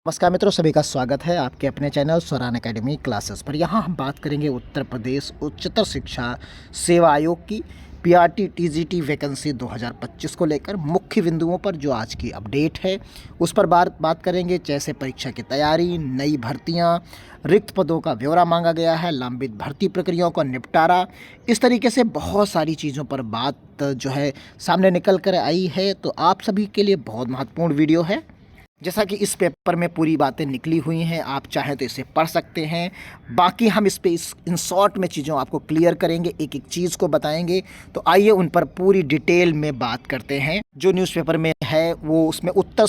नमस्कार मित्रों, सभी का स्वागत है आपके अपने चैनल स्वरान एकेडमी क्लासेस पर। यहाँ हम बात करेंगे उत्तर प्रदेश उच्चतर शिक्षा सेवा आयोग की पीआरटी टीजीटी वैकेंसी 2025 को लेकर मुख्य बिंदुओं पर जो आज की अपडेट है उस पर बात करेंगे। जैसे परीक्षा की तैयारी, नई भर्तियाँ, रिक्त पदों का ब्यौरा मांगा गया है, लंबित भर्ती प्रक्रियाओं का निपटारा, इस तरीके से बहुत सारी चीज़ों पर बात जो है सामने निकल कर आई है। तो आप सभी के लिए बहुत महत्वपूर्ण वीडियो है। जैसा कि इस पेपर में पूरी बातें निकली हुई हैं, आप चाहें तो इसे पढ़ सकते हैं। बाकी हम इस पे इन शॉर्ट में चीज़ों आपको क्लियर करेंगे, एक एक चीज़ को बताएंगे। तो आइए उन पर पूरी डिटेल में बात करते हैं। जो न्यूज़पेपर में है वो उसमें उत्तर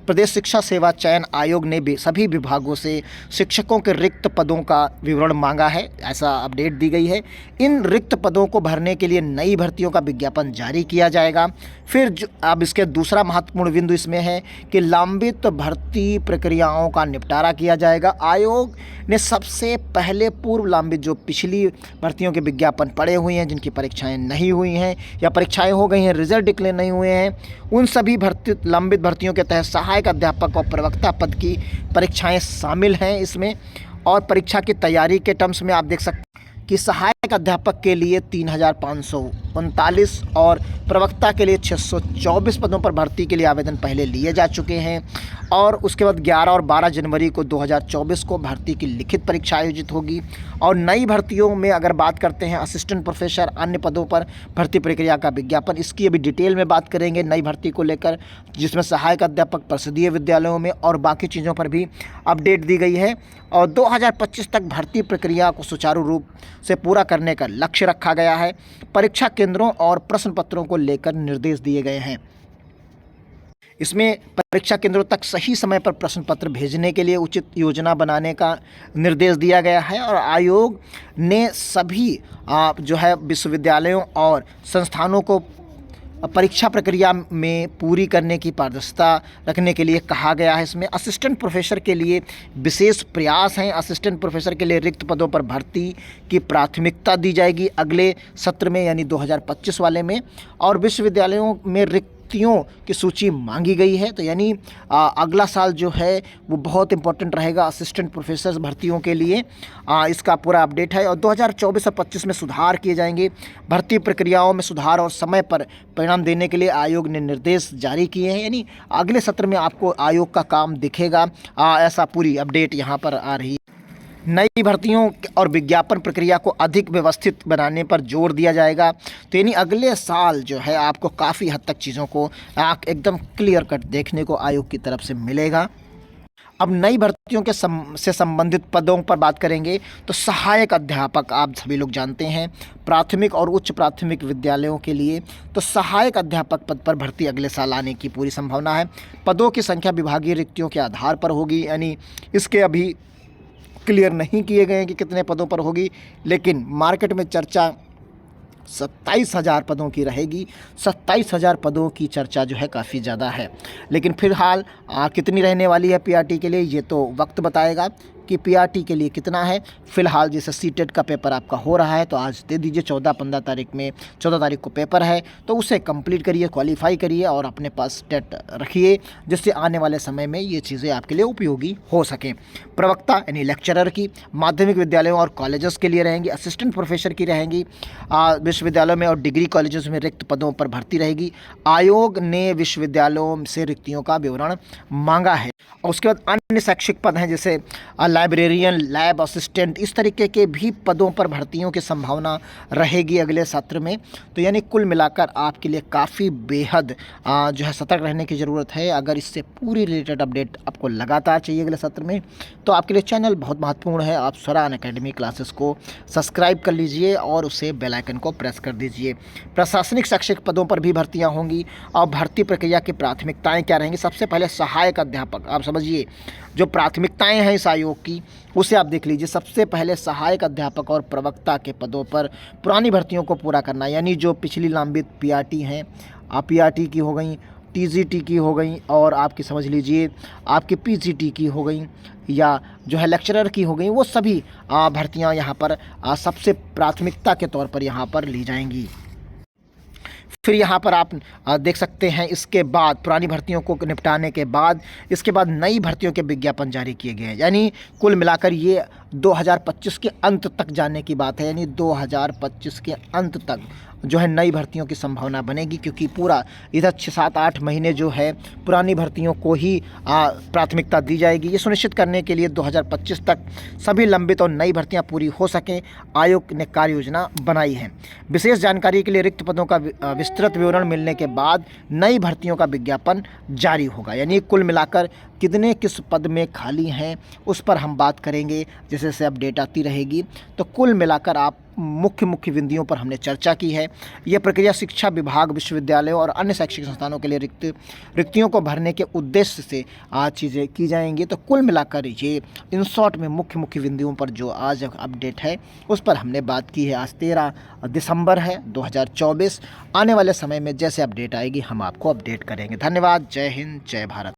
प्रदेश शिक्षा सेवा चयन आयोग ने भी सभी विभागों से शिक्षकों के रिक्त पदों का विवरण मांगा है, ऐसा अपडेट दी गई है। इन रिक्त पदों को भरने के लिए नई भर्तियों का विज्ञापन जारी किया जाएगा। फिर अब इसके दूसरा महत्वपूर्ण बिंदु इसमें है कि लंबित भर्ती प्रक्रियाओं का निपटारा किया जाएगा। आयोग ने सबसे पहले पूर्व लंबित जो पिछली भर्तियों के विज्ञापन पड़े हुए हैं, जिनकी परीक्षाएं नहीं हुई हैं या परीक्षाएं हो गई हैं, रिजल्ट डिक्लेयर नहीं हुए हैं, उन सभी लंबित भर्तियों के तहत सहायक अध्यापक और प्रवक्ता पद की परीक्षाएं शामिल हैं इसमें। और परीक्षा की तैयारी के टर्म्स में आप देख सकते कि सहायक अध्यापक के लिए 3,539 और प्रवक्ता के लिए 624 पदों पर भर्ती के लिए आवेदन पहले लिए जा चुके हैं। और उसके बाद 11 और 12 जनवरी को 2024 को भर्ती की लिखित परीक्षा आयोजित होगी। और नई भर्तियों में अगर बात करते हैं, असिस्टेंट प्रोफेसर, अन्य पदों पर भर्ती प्रक्रिया का विज्ञापन, इसकी अभी डिटेल में बात करेंगे नई भर्ती को लेकर, जिसमें सहायक अध्यापक परिषदीय विद्यालयों में और बाकी चीज़ों पर भी अपडेट दी गई है। और 2025 तक भर्ती प्रक्रिया को सुचारू रूप से पूरा करने का लक्ष्य रखा गया है। परीक्षा केंद्रों और प्रश्न पत्रों को लेकर निर्देश दिए गए हैं। इसमें परीक्षा केंद्रों तक सही समय पर प्रश्न पत्र भेजने के लिए उचित योजना बनाने का निर्देश दिया गया है। और आयोग ने सभी जो है विश्वविद्यालयों और संस्थानों को परीक्षा प्रक्रिया में पूरी करने की पारदर्शिता रखने के लिए कहा गया है। इसमें असिस्टेंट प्रोफेसर के लिए विशेष प्रयास हैं। असिस्टेंट प्रोफेसर के लिए रिक्त पदों पर भर्ती की प्राथमिकता दी जाएगी अगले सत्र में, यानी 2025 वाले में। और विश्वविद्यालयों में रिक्तियों की सूची मांगी गई है। तो यानी अगला साल जो है वो बहुत इंपॉर्टेंट रहेगा असिस्टेंट प्रोफेसर भर्तियों के लिए। इसका पूरा अपडेट है। और 2024 और 25 में सुधार किए जाएंगे। भर्ती प्रक्रियाओं में सुधार और समय पर परिणाम देने के लिए आयोग ने निर्देश जारी किए हैं। यानी अगले सत्र में आपको आयोग का काम दिखेगा, ऐसा पूरी अपडेट यहाँ पर आ रही है। नई भर्तियों और विज्ञापन प्रक्रिया को अधिक व्यवस्थित बनाने पर जोर दिया जाएगा। तो यानी अगले साल जो है आपको काफ़ी हद तक चीज़ों को एकदम क्लियर कट देखने को आयोग की तरफ से मिलेगा। अब नई भर्तियों के से संबंधित पदों पर बात करेंगे तो सहायक अध्यापक आप सभी लोग जानते हैं, प्राथमिक और उच्च प्राथमिक विद्यालयों के लिए तो सहायक अध्यापक पद पर भर्ती अगले साल आने की पूरी संभावना है। पदों की संख्या विभागीय रिक्तियों के आधार पर होगी, यानी इसके अभी क्लियर नहीं किए गए हैं कि कितने पदों पर होगी, लेकिन मार्केट में चर्चा 27,000 पदों की रहेगी। 27,000 पदों की चर्चा जो है काफ़ी ज़्यादा है। लेकिन फिलहाल कितनी रहने वाली है पीआरटी के लिए ये तो वक्त बताएगा कि पीआरटी के लिए कितना है। फ़िलहाल जैसे सीटेट का पेपर आपका हो रहा है तो आज दे दीजिए, 14-15 तारीख में, 14 तारीख को पेपर है तो उसे कंप्लीट करिए, क्वालिफाई करिए और अपने पास टेट रखिए, जिससे आने वाले समय में ये चीज़ें आपके लिए उपयोगी हो सकें। प्रवक्ता यानी लेक्चरर की माध्यमिक विद्यालयों और कॉलेजेस के लिए रहेंगी, असिस्टेंट प्रोफेसर की रहेंगी विश्वविद्यालयों में और डिग्री कॉलेजेस में रिक्त पदों पर भर्ती रहेगी। आयोग ने विश्वविद्यालयों से रिक्तियों का विवरण मांगा है। और उसके बाद अन्य शैक्षिक पद हैं जैसे लाइब्रेरियन, लैब असिस्टेंट, इस तरीके के भी पदों पर भर्तियों की संभावना रहेगी अगले सत्र में। तो यानी कुल मिलाकर आपके लिए काफ़ी बेहद जो है सतर्क रहने की ज़रूरत है। अगर इससे पूरी रिलेटेड अपडेट आपको लगातार चाहिए अगले सत्र में तो आपके लिए चैनल बहुत महत्वपूर्ण है। आप स्वरान एकेडमी क्लासेस को सब्सक्राइब कर लीजिए और उसे बेल आइकन को प्रेस कर दीजिए। प्रशासनिक शैक्षिक पदों पर भी भर्तियाँ होंगी और भर्ती प्रक्रिया की प्राथमिकताएँ क्या रहेंगी। सबसे पहले सहायक अध्यापक, आप समझिए जो प्राथमिकताएं हैं इस आयोग की उसे आप देख लीजिए। सबसे पहले सहायक अध्यापक और प्रवक्ता के पदों पर पुरानी भर्तियों को पूरा करना, यानी जो पिछली लंबित पीआरटी हैं, पीआरटी की हो गई, टीजीटी की हो गई और आपकी समझ लीजिए आपकी पीजीटी की हो गई या जो है लेक्चरर की हो गई, वो सभी भर्तियां यहाँ पर सबसे प्राथमिकता के तौर पर यहाँ पर ली जाएंगी। फिर यहाँ पर आप देख सकते हैं इसके बाद पुरानी भर्तियों को निपटाने के बाद इसके बाद नई भर्तियों के विज्ञापन जारी किए गए हैं। यानी कुल मिलाकर ये 2025 के अंत तक जाने की बात है। यानी 2025 के अंत तक जो है नई भर्तियों की संभावना बनेगी, क्योंकि पूरा इधर 6-7-8 महीने जो है पुरानी भर्तियों को ही प्राथमिकता दी जाएगी। ये सुनिश्चित करने के लिए 2025 तक सभी लंबित और नई भर्तियां पूरी हो सकें, आयोग ने कार्य योजना बनाई है। विशेष जानकारी के लिए रिक्त पदों का विस्तृत विवरण मिलने के बाद नई भर्तियों का विज्ञापन जारी होगा। यानी कुल मिलाकर कितने किस पद में खाली हैं उस पर हम बात करेंगे जैसे जैसे अपडेट आती रहेगी। तो कुल मिलाकर आप मुख्य बिंदुओं पर हमने चर्चा की है। यह प्रक्रिया शिक्षा विभाग, विश्वविद्यालयों और अन्य शैक्षिक संस्थानों के लिए रिक्तियों को भरने के उद्देश्य से आज चीज़ें की जाएंगी। तो कुल मिलाकर ये इन शॉर्ट में मुख्य बिंदुओं पर जो आज अपडेट है उस पर हमने बात की है। आज 13 दिसंबर है 2024। आने वाले समय में जैसे अपडेट आएगी हम आपको अपडेट करेंगे। धन्यवाद। जय हिंद, जय भारत।